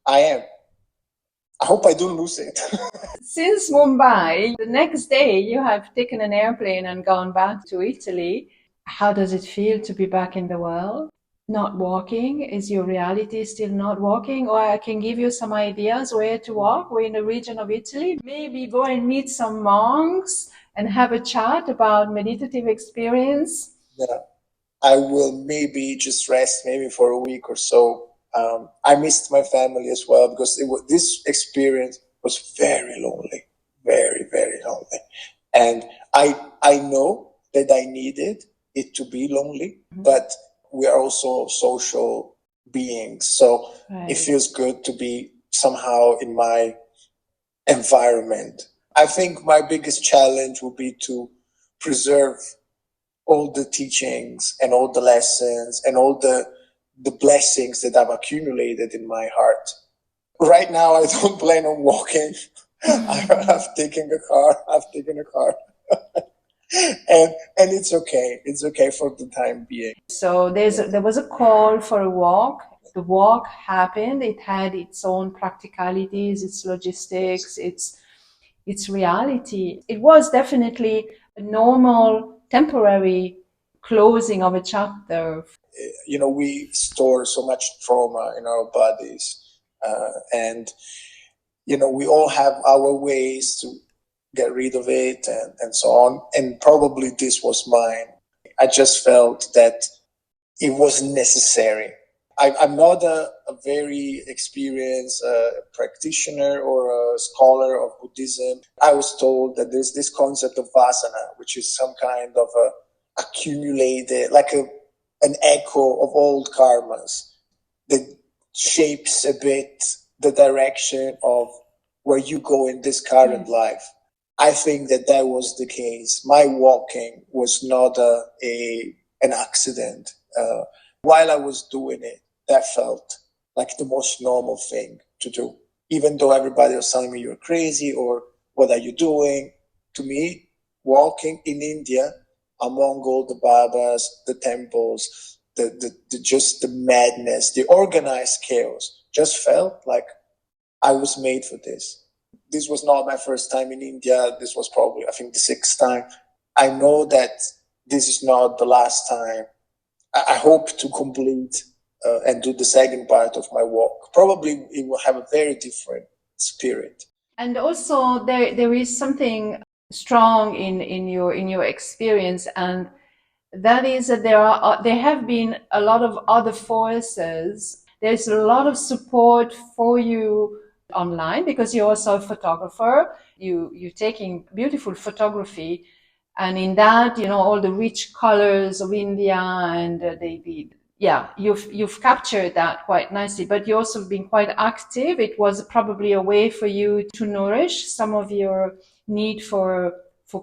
S2: am. I hope I don't lose it.
S1: Since Mumbai, the next day you have taken an airplane and gone back to Italy. How does it feel to be back in the world? Not walking? Is your reality still not walking? Or I can give you some ideas where to walk. We're in the region of Italy. Maybe go and meet some monks and have a chat about meditative experience.
S2: Yeah, I will maybe just rest maybe for a week or so. I missed my family as well, because this experience was very lonely, very, very lonely. And I know that I needed it to be lonely, but we are also social beings. So it feels good to be somehow in my environment. I think my biggest challenge would be to preserve all the teachings and all the lessons and all the blessings that I've accumulated in my heart. Right now, I don't plan on walking. I've taken a car. And it's okay. It's okay for the time being.
S1: So there was a call for a walk. The walk happened. It had its own practicalities, its logistics, its reality. It was definitely a normal, temporary closing of a chapter.
S2: We store so much trauma in our bodies, and we all have our ways to get rid of it, and so on. And probably this was mine. I just felt that it wasn't necessary. I'm not a very experienced practitioner or a scholar of Buddhism. I was told that there's this concept of vasana, which is some kind of a accumulated, like an echo of old karmas that shapes a bit the direction of where you go in this current life. I think that was the case. My walking was not an accident. While I was doing it, that felt like the most normal thing to do. Even though everybody was telling me you're crazy or what are you doing? To me, walking in India among all the Babas, the temples, just the madness, the organized chaos, just felt like I was made for this. This was not my first time in India. This was probably, I think, the sixth time. I know that this is not the last time. I hope to complete and do the second part of my walk. Probably it will have a very different spirit.
S1: And also there is something strong in your experience, and that is that there have been a lot of other forces. There's a lot of support for you online, because you're also a photographer. You're taking beautiful photography, and in that, all the rich colors of India, and you've captured that quite nicely. But you also been quite active. It was probably a way for you to nourish some of your need for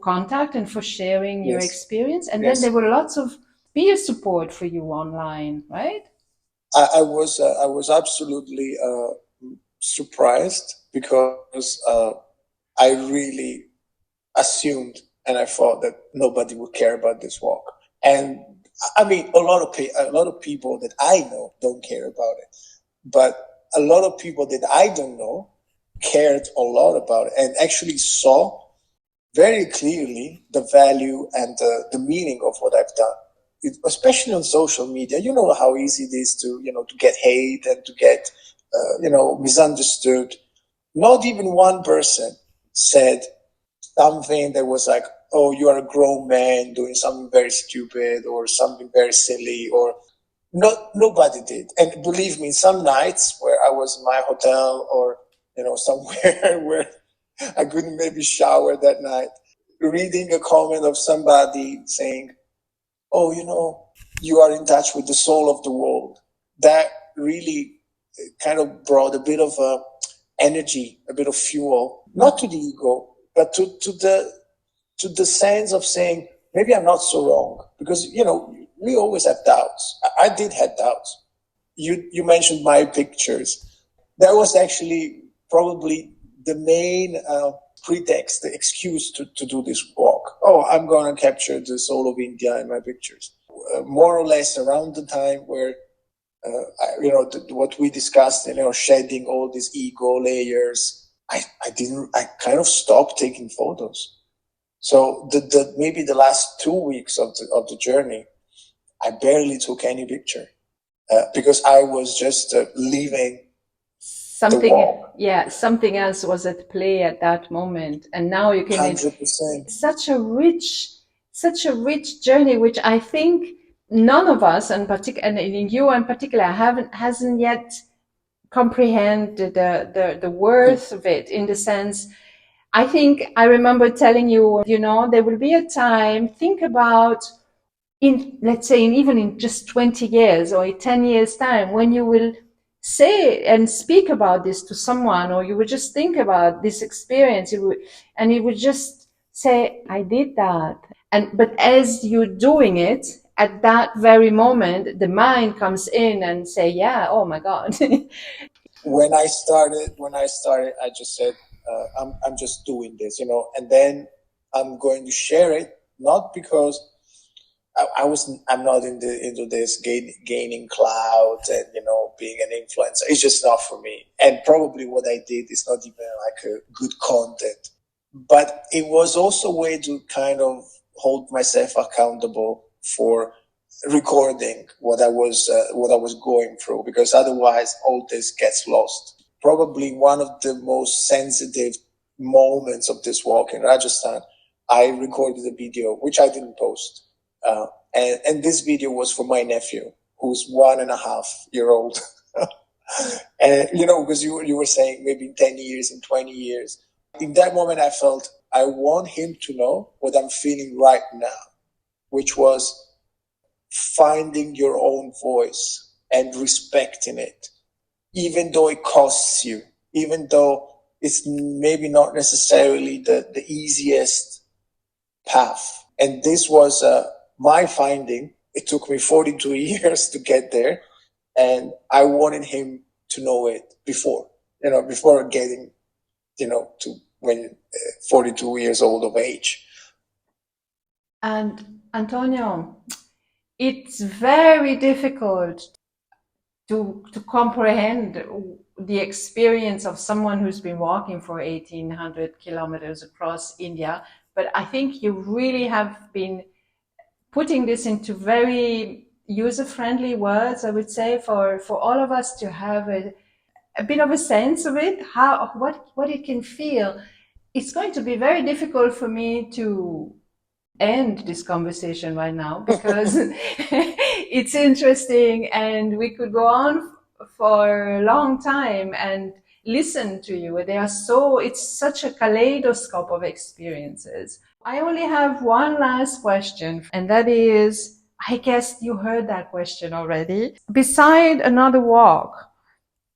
S1: contact and for sharing your experience. And then there were lots of peer support for you online, right?
S2: I was absolutely surprised, because I really assumed and I thought that nobody would care about this walk. And I mean, a lot of people that I know don't care about it, but a lot of people that I don't know cared a lot about it and actually saw very clearly the value and the meaning of what I've done. Especially on social media, you know how easy it is to get hate and to get misunderstood. Not even one person said something that was like, oh, you are a grown man doing something very stupid or something very silly, or nobody did. And believe me, some nights where I was in my hotel or somewhere where I couldn't maybe shower that night, reading a comment of somebody saying, oh, you are in touch with the soul of the world, that really kind of brought a bit of energy, a bit of fuel, not to the ego, but to the sense of saying, maybe I'm not so wrong. Because, we always have doubts. I did have doubts. You mentioned my pictures. That was actually probably the main pretext, the excuse to do this walk. Oh, I'm going to capture the soul of India in my pictures. More or less around the time where, what we discussed, shedding all these ego layers, I kind of stopped taking photos. So maybe the last 2 weeks of the journey, I barely took any picture because I was just leaving
S1: something,
S2: the walk.
S1: yeah, something else was at play at that moment, and now you can
S2: 100%.
S1: such a rich journey, which I think none of us, and you in particular, hasn't yet comprehended the worth of it, in the sense. I think I remember telling you, there will be a time, think about let's say, even in just 20 years or in 10 years time, when you will say and speak about this to someone, or you would just think about this experience, and you would just say, I did that. But as you're doing it, at that very moment, the mind comes in and say, yeah, oh my God.
S2: When I started, I just said, I'm just doing this, and then I'm going to share it, not because I'm not into this gaining clout and, being an influencer. It's just not for me. And probably what I did is not even like a good content, but it was also a way to kind of hold myself accountable for recording what I was going through, because otherwise all this gets lost. Probably one of the most sensitive moments of this walk in Rajasthan, I recorded a video which I didn't post, and this video was for my nephew, who's 1.5 years old. And because you were saying maybe in 10 years, in 20 years, in that moment I felt I want him to know what I'm feeling right now, which was finding your own voice and respecting it, even though it costs you, even though it's maybe not necessarily the easiest path. And this was my finding. It took me 42 years to get there, and I wanted him to know it before getting, to when 42 years old of age.
S1: And Antonio, it's very difficult to comprehend the experience of someone who's been walking for 1,800 kilometers across India. But I think you really have been putting this into very user-friendly words, I would say, for all of us to have a bit of a sense of it, what it can feel. It's going to be very difficult for me to end this conversation right now, because it's interesting and we could go on for a long time and listen to you. It's such a kaleidoscope of experiences. I only have one last question, and that is, I guess you heard that question already. Beside another walk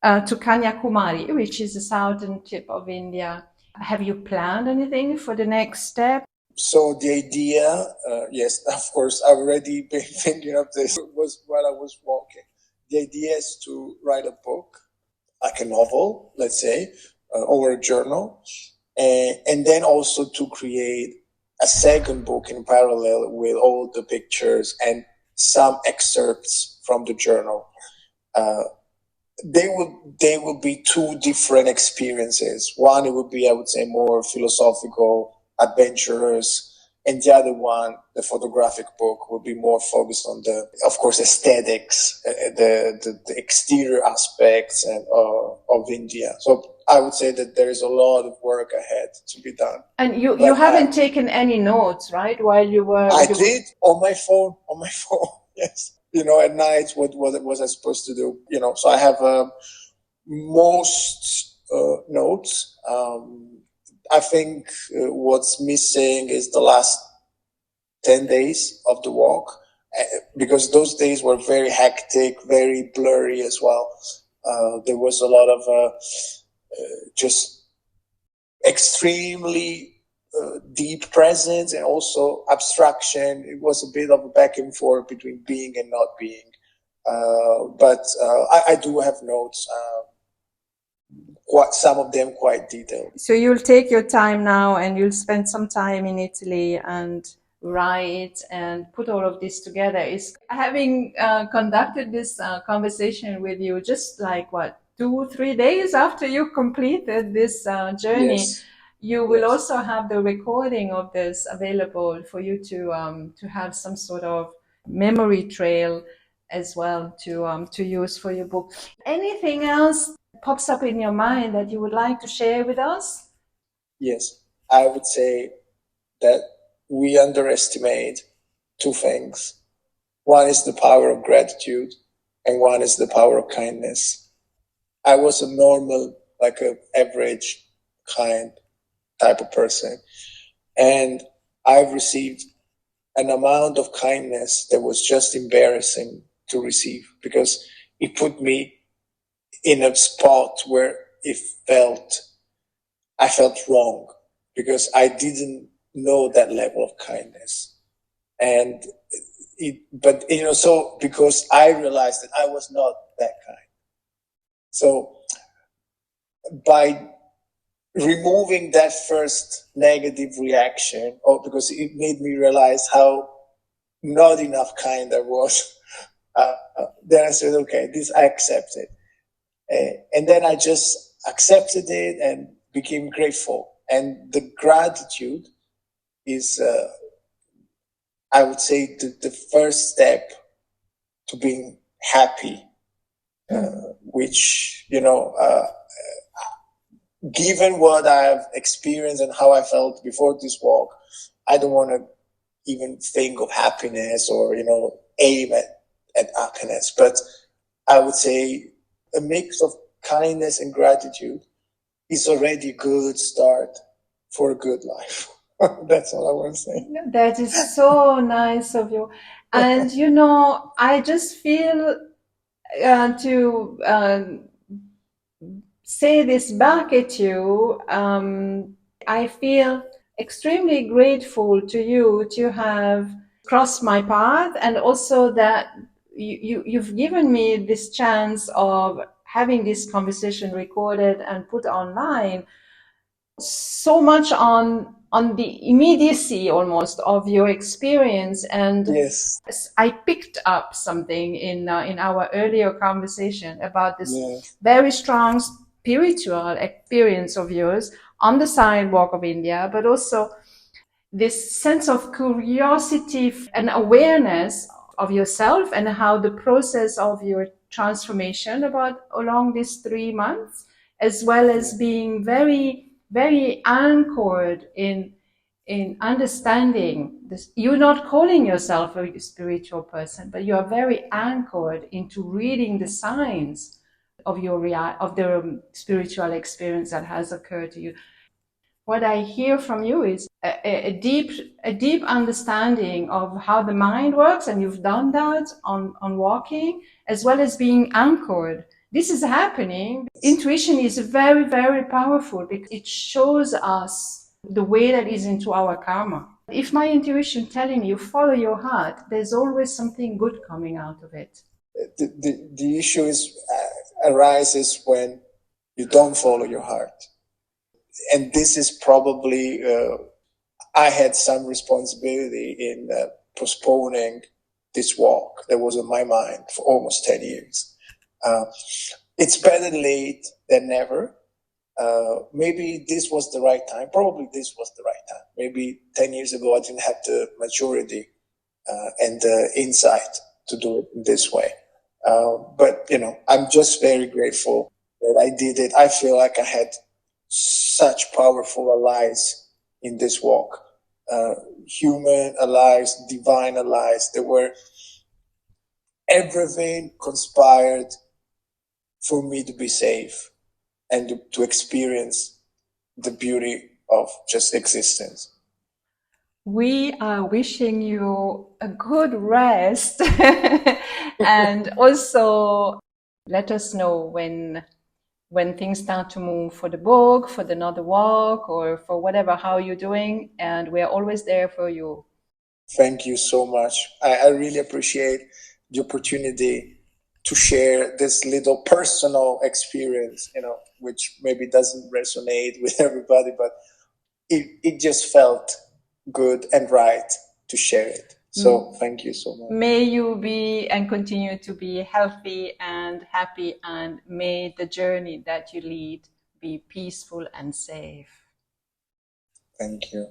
S1: to Kanyakumari, which is the southern tip of India, have you planned anything for the next step?
S2: So the idea, yes, of course, I've already been thinking of this, was while I was walking. The idea is to write a book, like a novel, let's say, or a journal, and then also to create a second book in parallel with all the pictures and some excerpts from the journal. They would be two different experiences. One, it would be, I would say, more philosophical, adventurous, and the other one, the photographic book, would be more focused on the, of course, aesthetics, the exterior aspects of India. So I would say that there is a lot of work ahead to be done.
S1: And you haven't taken any notes, right? While you were...
S2: I did on my phone, yes. At night, what was I supposed to do? So I have most notes. I think what's missing is the last 10 days of the walk, because those days were very hectic, very blurry as well. There was a lot of just extremely deep presence and also abstraction. It was a bit of a back and forth between being and not being. But I do have notes, some of them quite detailed.
S1: So you'll take your time now and you'll spend some time in Italy and write and put all of this together. Is having conducted this conversation with you just like what, 2-3 days after you completed this journey,
S2: Yes.
S1: you will also have the recording of this available for you to have some sort of memory trail as well to use for your book. Anything else pops up in your mind that you would like to share with us?
S2: Yes, I would say that we underestimate two things. One is the power of gratitude, and one is the power of kindness. I was a normal, like an average, kind type of person, and I've received an amount of kindness that was just embarrassing to receive, because it put me in a spot where I felt wrong, because I didn't know that level of kindness. And so because I realized that I was not that kind. So by removing that first negative reaction, because it made me realize how not enough kind I was, then I said, okay, this I accept it. And then I just accepted it and became grateful. And the gratitude is, I would say, the first step to being happy, which, given what I've experienced and how I felt before this walk, I don't want to even think of happiness or, aim at happiness. But I would say a mix of kindness and gratitude is already a good start for a good life. That's all I want to say.
S1: That is so nice of you. And, I just feel to say this back at you. I feel extremely grateful to you to have crossed my path, and also that you've given me this chance of having this conversation recorded and put online. So much on the immediacy almost of your experience, and
S2: Yes.
S1: I picked up something in our earlier conversation about this
S2: Yes.
S1: very strong spiritual experience of yours on the sidewalk of India, but also this sense of curiosity and awareness of yourself and how the process of your transformation along these 3 months, as well as being very, very anchored in understanding this. You're not calling yourself a spiritual person, but you are very anchored into reading the signs of the spiritual experience that has occurred to you. What I hear from you is a deep understanding of how the mind works, and you've done that on walking, as well as being anchored. This is happening. Intuition is very, very powerful because it shows us the way that is into our karma. If my intuition telling me you follow your heart, there's always something good coming out of it.
S2: The issue arises when you don't follow your heart. And this is probably, I had some responsibility in postponing this walk that was on my mind for almost 10 years. It's better late than never. Maybe this was the right time. Probably this was the right time. Maybe 10 years ago, I didn't have the maturity and the insight to do it in this way. But, I'm just very grateful that I did it. I feel like I had such powerful allies in this walk, human allies, divine allies. Everything conspired for me to be safe and to experience the beauty of just existence.
S1: We are wishing you a good rest and also Let us know when things start to move for the book, for another walk, or for whatever, how you're doing. And we're always there for you.
S2: Thank you so much. I really appreciate the opportunity to share this little personal experience, which maybe doesn't resonate with everybody, but it just felt good and right to share it. So thank you so much.
S1: May you be and continue to be healthy and happy, and may the journey that you lead be peaceful and safe.
S2: Thank you.